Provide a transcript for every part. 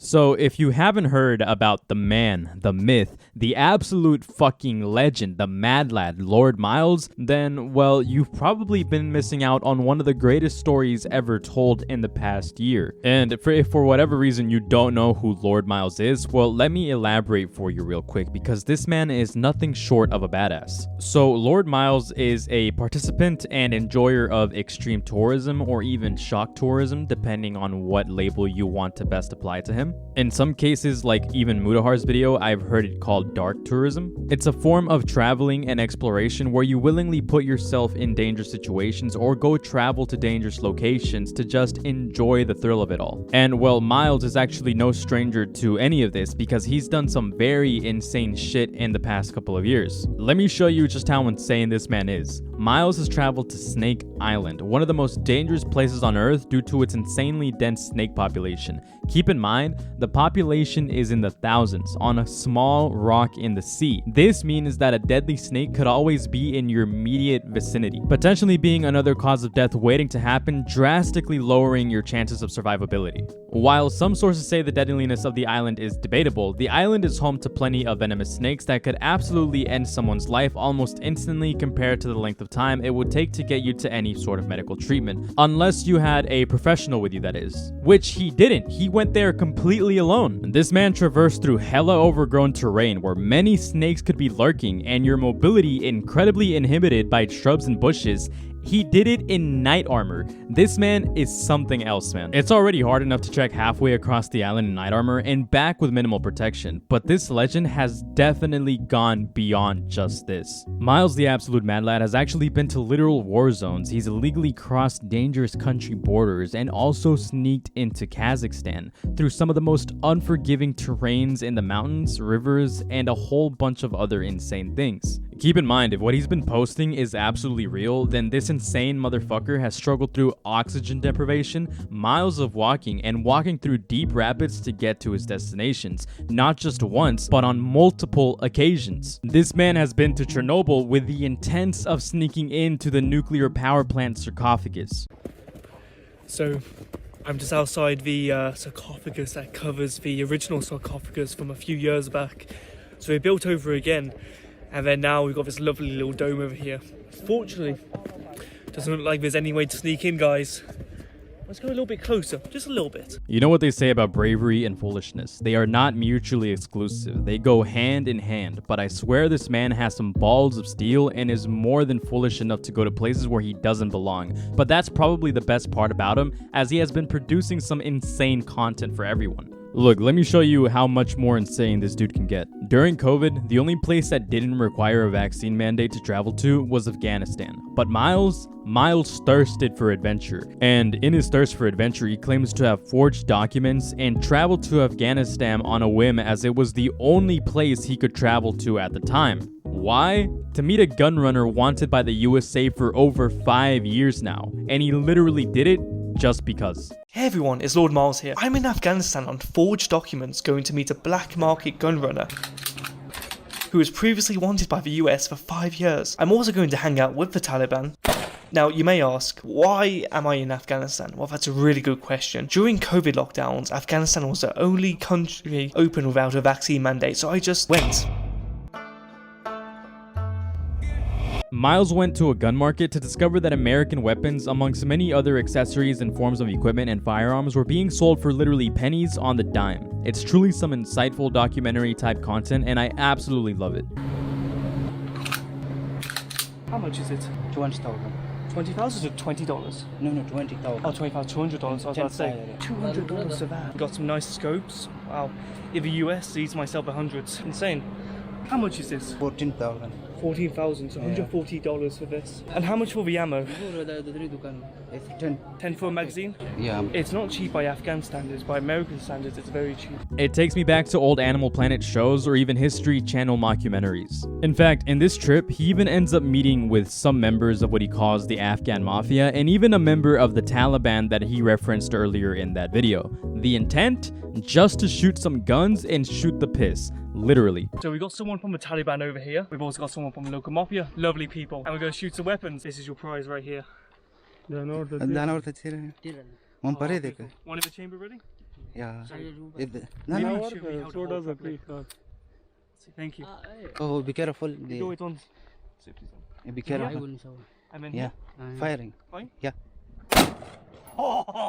So if you haven't heard about the man, the myth, the absolute fucking legend, the mad lad, Lord Miles, then, well, you've probably been missing out on one of the greatest stories ever told in the past year. And if for whatever reason you don't know who Lord Miles is, well, let me elaborate for you real quick, because this man is nothing short of a badass. So Lord Miles is a participant and enjoyer of extreme tourism, or even shock tourism, depending on what label you want to best apply to him. In some cases, like even Mudahar's video, I've heard it called dark tourism. It's a form of traveling and exploration where you willingly put yourself in dangerous situations or go travel to dangerous locations to just enjoy the thrill of it all. And well, Miles is actually no stranger to any of this because he's done some very insane shit in the past couple of years. Let me show you just how insane this man is. Miles has traveled to Snake Island, one of the most dangerous places on Earth due to its insanely dense snake population. Keep in mind, the population is in the thousands on a small rock in the sea. This means that a deadly snake could always be in your immediate vicinity, potentially being another cause of death waiting to happen, drastically lowering your chances of survivability. While some sources say the deadliness of the island is debatable, the island is home to plenty of venomous snakes that could absolutely end someone's life almost instantly compared to the length of time it would take to get you to any sort of medical treatment, unless you had a professional with you, that is. Which he didn't. He went there completely alone. This man traversed through hella overgrown terrain where many snakes could be lurking and your mobility incredibly inhibited by shrubs and bushes. He did it in knight armor. This man is something else, man. It's already hard enough to trek halfway across the island in knight armor and back with minimal protection, but this legend has definitely gone beyond just this. Miles the absolute mad lad has actually been to literal war zones. He's illegally crossed dangerous country borders and also sneaked into Kazakhstan through some of the most unforgiving terrains in the mountains, rivers, and a whole bunch of other insane things. Keep in mind, if what he's been posting is absolutely real, then this insane motherfucker has struggled through oxygen deprivation, miles of walking, and walking through deep rapids to get to his destinations, not just once, but on multiple occasions. This man has been to Chernobyl with the intent of sneaking into the nuclear power plant sarcophagus. So, I'm just outside the sarcophagus that covers the original sarcophagus from a few years back. So we built over again. And then now we've got this lovely little dome over here. Fortunately, doesn't look like there's any way to sneak in, guys. Let's go a little bit closer, just a little bit. You know what they say about bravery and foolishness? They are not mutually exclusive. They go hand in hand. But I swear this man has some balls of steel and is more than foolish enough to go to places where he doesn't belong. But that's probably the best part about him, as he has been producing some insane content for everyone. Look, let me show you how much more insane this dude can get. During COVID, the only place that didn't require a vaccine mandate to travel to was Afghanistan. But Miles thirsted for adventure. And in his thirst for adventure, he claims to have forged documents and traveled to Afghanistan on a whim, as it was the only place he could travel to at the time. Why? To meet a gun runner wanted by the USA for over 5 years now. And he literally did it just because. Hey everyone, it's Lord Miles here. I'm in Afghanistan on forged documents going to meet a black market gun runner who was previously wanted by the US for 5 years. I'm also going to hang out with the Taliban. Now, you may ask, why am I in Afghanistan? Well, that's a really good question. During COVID lockdowns, Afghanistan was the only country open without a vaccine mandate, so I just went. Miles went to a gun market to discover that American weapons, amongst many other accessories and forms of equipment and firearms, were being sold for literally pennies on the dime. It's truly some insightful documentary type content, and I absolutely love it. How much is it? 20,000. 20,000 or $20? No, 20,000. Oh, 20,000, $200. I was about to say, $200 for that. Got some nice scopes. Wow. In the US, these myself are hundreds. Insane. How much is this? 14,000. 14,000, so $140 for this. And how much for the ammo? It's 10. 10 for a magazine? Yeah. It's not cheap by Afghan standards, by American standards it's very cheap. It takes me back to old Animal Planet shows or even History Channel mockumentaries. In fact, in this trip, he even ends up meeting with some members of what he calls the Afghan Mafia and even a member of the Taliban that he referenced earlier in that video. The intent? Just to shoot some guns and shoot the piss. Literally. So we got someone from the Taliban over here. We've also got someone from the local mafia. Lovely people. And we're going to shoot some weapons. This is your prize right here. One in the chamber ready? Yeah. Thank you. Oh, be careful. Do it on. Be careful. I mean, Yeah. Firing. Fine. Yeah.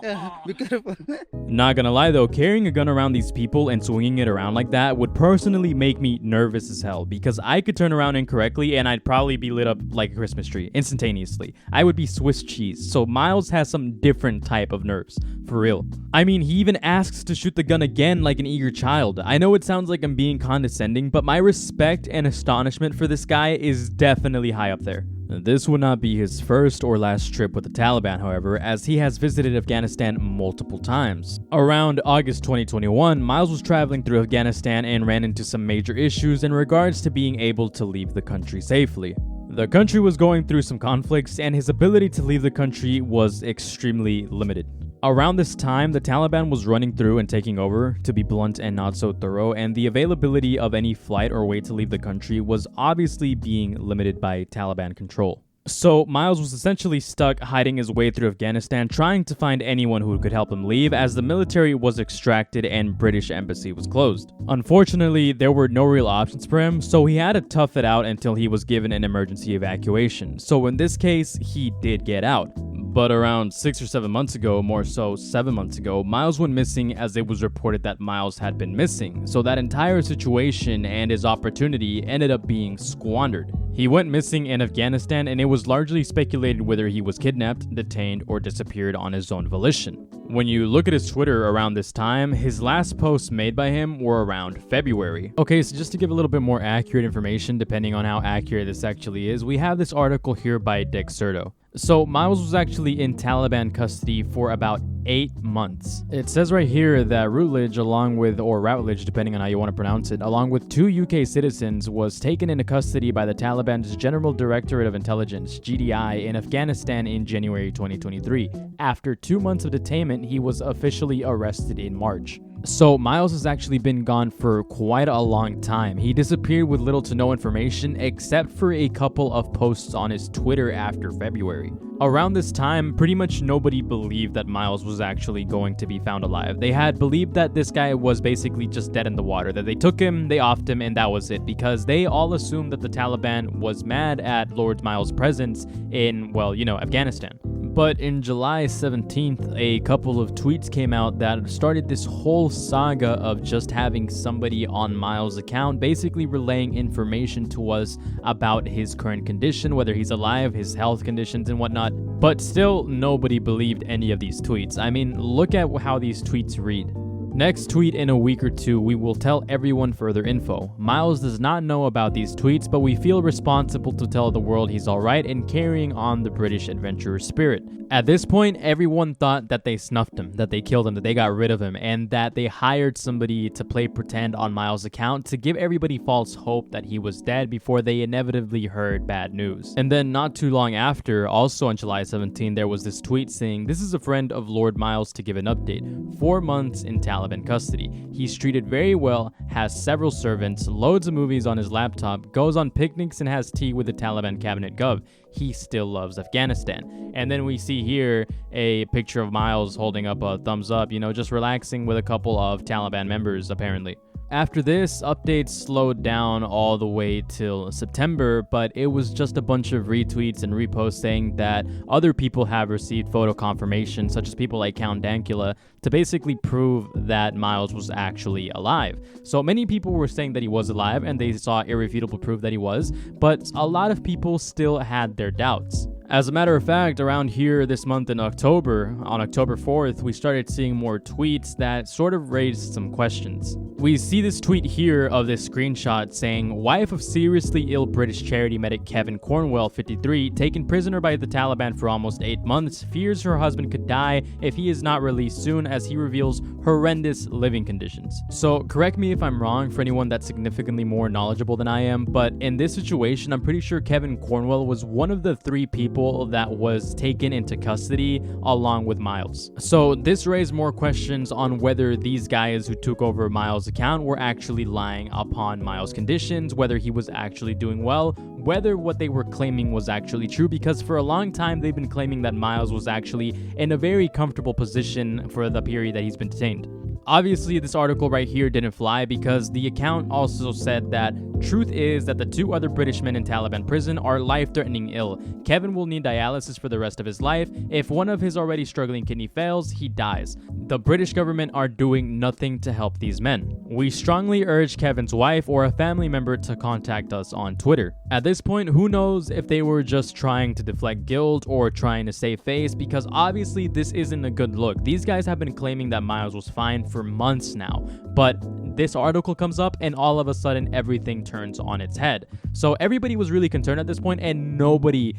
Yeah, be careful. Not gonna lie though, carrying a gun around these people and swinging it around like that would personally make me nervous as hell, because I could turn around incorrectly and I'd probably be lit up like a Christmas tree instantaneously. I would be Swiss cheese. So Miles has some different type of nerves, for real. I mean, he even asks to shoot the gun again like an eager child. I know it sounds like I'm being condescending, but my respect and astonishment for this guy is definitely high up there. This would not be his first or last trip with the Taliban, however, as he has visited Afghanistan multiple times. Around August 2021, Miles was traveling through Afghanistan and ran into some major issues in regards to being able to leave the country safely. The country was going through some conflicts, and his ability to leave the country was extremely limited. Around this time, the Taliban was running through and taking over, to be blunt and not so thorough, and the availability of any flight or way to leave the country was obviously being limited by Taliban control. So Miles was essentially stuck hiding his way through Afghanistan, trying to find anyone who could help him leave, as the military was extracted and British embassy was closed. Unfortunately, there were no real options for him, so he had to tough it out until he was given an emergency evacuation. So in this case, he did get out. But around 6 or 7 months ago, more so 7 months ago, Miles went missing, as it was reported that Miles had been missing. So that entire situation and his opportunity ended up being squandered. He went missing in Afghanistan, and it was largely speculated whether he was kidnapped, detained, or disappeared on his own volition. When you look at his Twitter around this time, his last posts made by him were around February. Okay, so just to give a little bit more accurate information, depending on how accurate this actually is, we have this article here by Dexerto. So Miles was actually in Taliban custody for about 8 months. It says right here that Routledge, Routledge, depending on how you want to pronounce it, along with 2 UK citizens, was taken into custody by the Taliban's General Directorate of Intelligence, GDI, in Afghanistan in January 2023. After 2 months of detainment, he was officially arrested in March. So Miles has actually been gone for quite a long time. He disappeared with little to no information except for a couple of posts on his Twitter after February. Around this time, pretty much nobody believed that Miles was actually going to be found alive. They had believed that this guy was basically just dead in the water, that they took him, they offed him, and that was it, because they all assumed that the Taliban was mad at Lord Miles' presence in, Afghanistan. But in July 17th, a couple of tweets came out that started this whole saga of just having somebody on Miles' account basically relaying information to us about his current condition, whether he's alive, his health conditions, and whatnot. But still, nobody believed any of these tweets. I mean, look at how these tweets read. Next tweet in a week or two, we will tell everyone further info. Miles does not know about these tweets, but we feel responsible to tell the world he's alright and carrying on the British adventurer spirit. At this point, everyone thought that they snuffed him, that they killed him, that they got rid of him, and that they hired somebody to play pretend on Miles' account to give everybody false hope that he was dead before they inevitably heard bad news. And then not too long after, also on July 17, there was this tweet saying, "This is a friend of Lord Miles to give an update. 4 months in Taliban custody. He's treated very well, has several servants, loads of movies on his laptop, goes on picnics and has tea with the Taliban cabinet gov. He still loves Afghanistan." And then we see here a picture of Miles holding up a thumbs up, just relaxing with a couple of Taliban members apparently. After this, updates slowed down all the way till September, but it was just a bunch of retweets and reposts saying that other people have received photo confirmation, such as people like Count Dankula, to basically prove that Miles was actually alive. So many people were saying that he was alive and they saw irrefutable proof that he was, but a lot of people still had their doubts. As a matter of fact, around here this month in October, on October 4th, we started seeing more tweets that sort of raised some questions. We see this tweet here of this screenshot saying, "Wife of seriously ill British charity medic Kevin Cornwell, 53, taken prisoner by the Taliban for almost 8 months, fears her husband could die if he is not released soon as he reveals horrendous living conditions." So correct me if I'm wrong for anyone that's significantly more knowledgeable than I am, but in this situation, I'm pretty sure Kevin Cornwell was one of the 3 people that was taken into custody along with Miles. So this raised more questions on whether these guys who took over Miles' account were actually lying upon Miles' conditions, whether he was actually doing well, whether what they were claiming was actually true, because for a long time they've been claiming that Miles was actually in a very comfortable position for the period that he's been detained. Obviously, this article right here didn't fly because the account also said that truth is that the 2 other British men in Taliban prison are life-threatening ill. Kevin will need dialysis for the rest of his life. If one of his already struggling kidney fails, he dies. The British government are doing nothing to help these men. We strongly urge Kevin's wife or a family member to contact us on Twitter. At this point, who knows if they were just trying to deflect guilt or trying to save face, because obviously this isn't a good look. These guys have been claiming that Miles was fine for months now, but this article comes up and all of a sudden everything turns on its head. So everybody was really concerned at this point, and nobody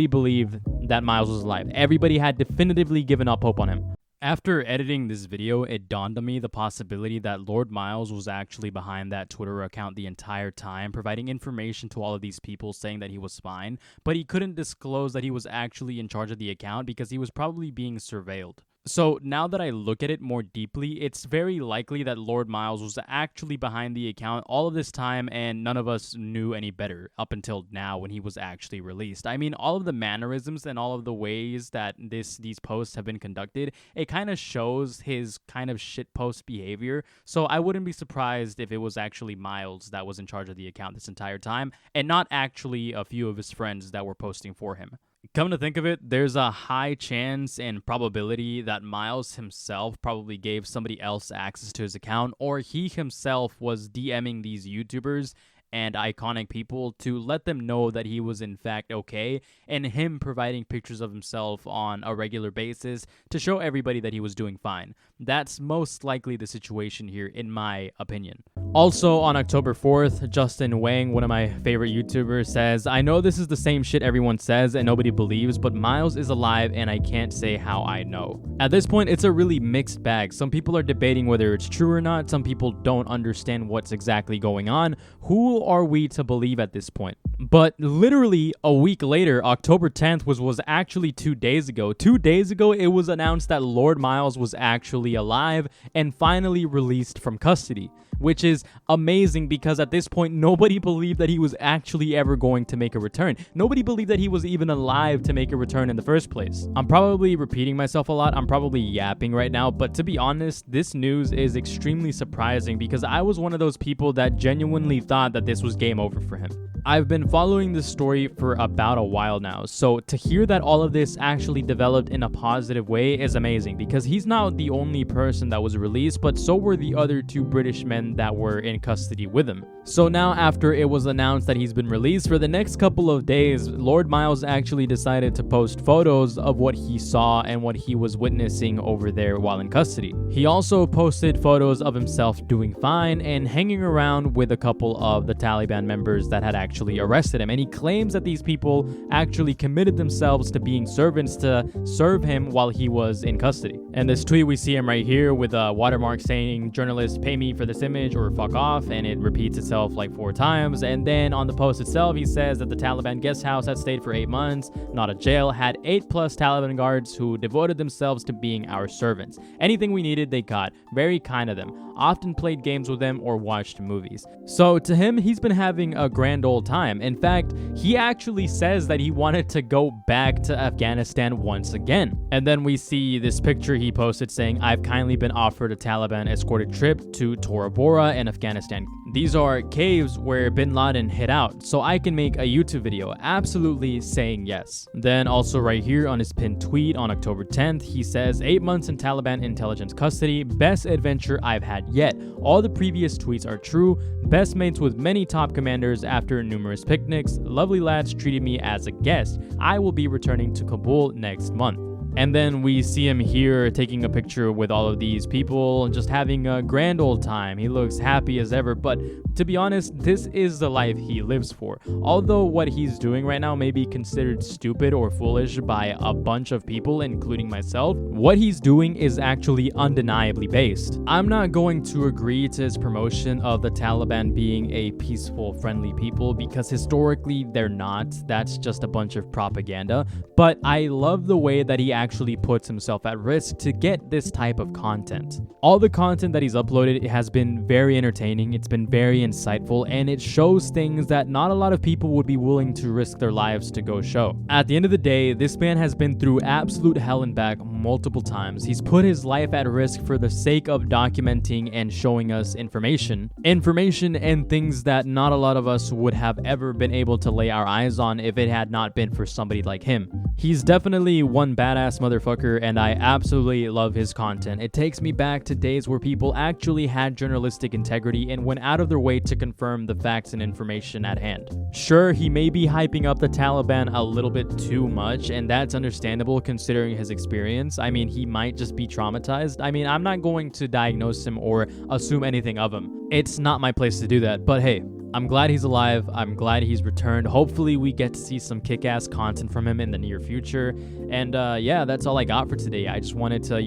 believed that Miles was alive. Everybody had definitively given up hope on him. After editing this video, it dawned on me the possibility that Lord Miles was actually behind that Twitter account the entire time, providing information to all of these people saying that he was fine, but he couldn't disclose that he was actually in charge of the account because he was probably being surveilled. So now that I look at it more deeply, it's very likely that Lord Miles was actually behind the account all of this time, and none of us knew any better up until now when he was actually released. I mean, all of the mannerisms and all of the ways that these posts have been conducted, it kind of shows his kind of shitpost behavior. So I wouldn't be surprised if it was actually Miles that was in charge of the account this entire time, and not actually a few of his friends that were posting for him. Come to think of it, there's a high chance and probability that Miles himself probably gave somebody else access to his account, or he himself was DMing these YouTubers and iconic people to let them know that he was in fact okay, and him providing pictures of himself on a regular basis to show everybody that he was doing fine. That's most likely the situation here, in my opinion. Also, on October 4th, Justin Wang, one of my favorite YouTubers, says, "I know this is the same shit everyone says and nobody believes, but Miles is alive and I can't say how I know." At this point, it's a really mixed bag. Some people are debating whether it's true or not. Some people don't understand what's exactly going on. Who are we to believe at this point? But literally a week later, October 10th was actually 2 days ago. 2 days ago, it was announced that Lord Miles was actually alive and finally released from custody, which is amazing because at this point, nobody believed that he was actually ever going to make a return. Nobody believed that he was even alive to make a return in the first place. I'm probably repeating myself a lot. I'm probably yapping right now, but to be honest, this news is extremely surprising because I was one of those people that genuinely thought that this was game over for him. I've been following this story for about a while now, so to hear that all of this actually developed in a positive way is amazing because he's not the only person that was released, but so were the other 2 British men that were in custody with him. So now, after it was announced that he's been released, for the next couple of days, Lord Miles actually decided to post photos of what he saw and what he was witnessing over there while in custody. He also posted photos of himself doing fine and hanging around with a couple of the Taliban members that had actually arrested him, and he claims that these people actually committed themselves to being servants to serve him while he was in custody. And this tweet, we see him right here with a watermark saying, "Journalists, pay me for this image or fuck off," and it repeats itself like 4 times. And then on the post itself, he says that the Taliban guest house had stayed for 8 months, not a jail, had 8+ Taliban guards who devoted themselves to being our servants. Anything we needed, they got. Very kind of them. Often played games with them or watched movies. So to him, he's been having a grand old time. In fact, he actually says that he wanted to go back to Afghanistan once again. And then we see this picture he posted saying, "I've kindly been offered a Taliban escorted trip to Tora Bora in Afghanistan. These are caves where bin Laden hid out, so I can make a YouTube video," absolutely saying yes. Then also right here on his pinned tweet on October 10th, he says, "8 months in Taliban intelligence custody, best adventure I've had yet. All the previous tweets are true. Best mates with many top commanders after numerous picnics. Lovely lads treated me as a guest. I will be returning to Kabul next month." And then we see him here taking a picture with all of these people, just having a grand old time. He looks happy as ever, but to be honest, this is the life he lives for. Although what he's doing right now may be considered stupid or foolish by a bunch of people, including myself, what he's doing is actually undeniably based. I'm not going to agree to his promotion of the Taliban being a peaceful, friendly people because historically they're not. That's just a bunch of propaganda. But I love the way that he actually puts himself at risk to get this type of content. All the content that he's uploaded has been very entertaining, it's been very insightful, and it shows things that not a lot of people would be willing to risk their lives to go show. At the end of the day, this man has been through absolute hell and back multiple times. He's put his life at risk for the sake of documenting and showing us information and things that not a lot of us would have ever been able to lay our eyes on if it had not been for somebody like him. He's definitely one badass motherfucker, and I absolutely love his content. It takes me back to days where people actually had journalistic integrity and went out of their way to confirm the facts and information at hand. Sure, he may be hyping up the Taliban a little bit too much, and that's understandable considering his experience. I mean, he might just be traumatized. I mean, I'm not going to diagnose him or assume anything of him. It's not my place to do that, but hey, I'm glad he's alive. I'm glad he's returned. Hopefully we get to see some kick-ass content from him in the near future. And yeah, that's all I got for today. I just wanted to,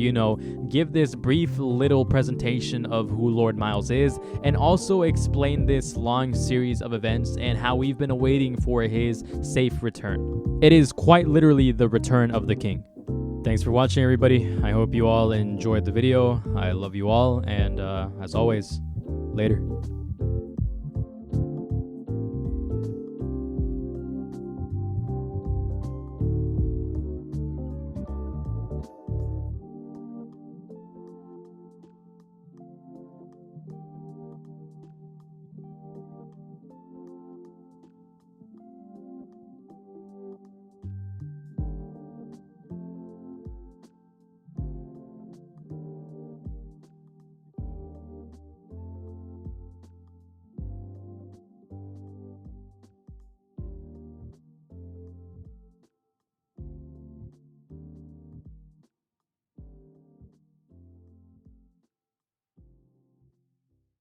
give this brief little presentation of who Lord Miles is, and also explain this long series of events and how we've been awaiting for his safe return. It is quite literally the return of the king. Thanks for watching, everybody. I hope you all enjoyed the video. I love you all, and as always, later.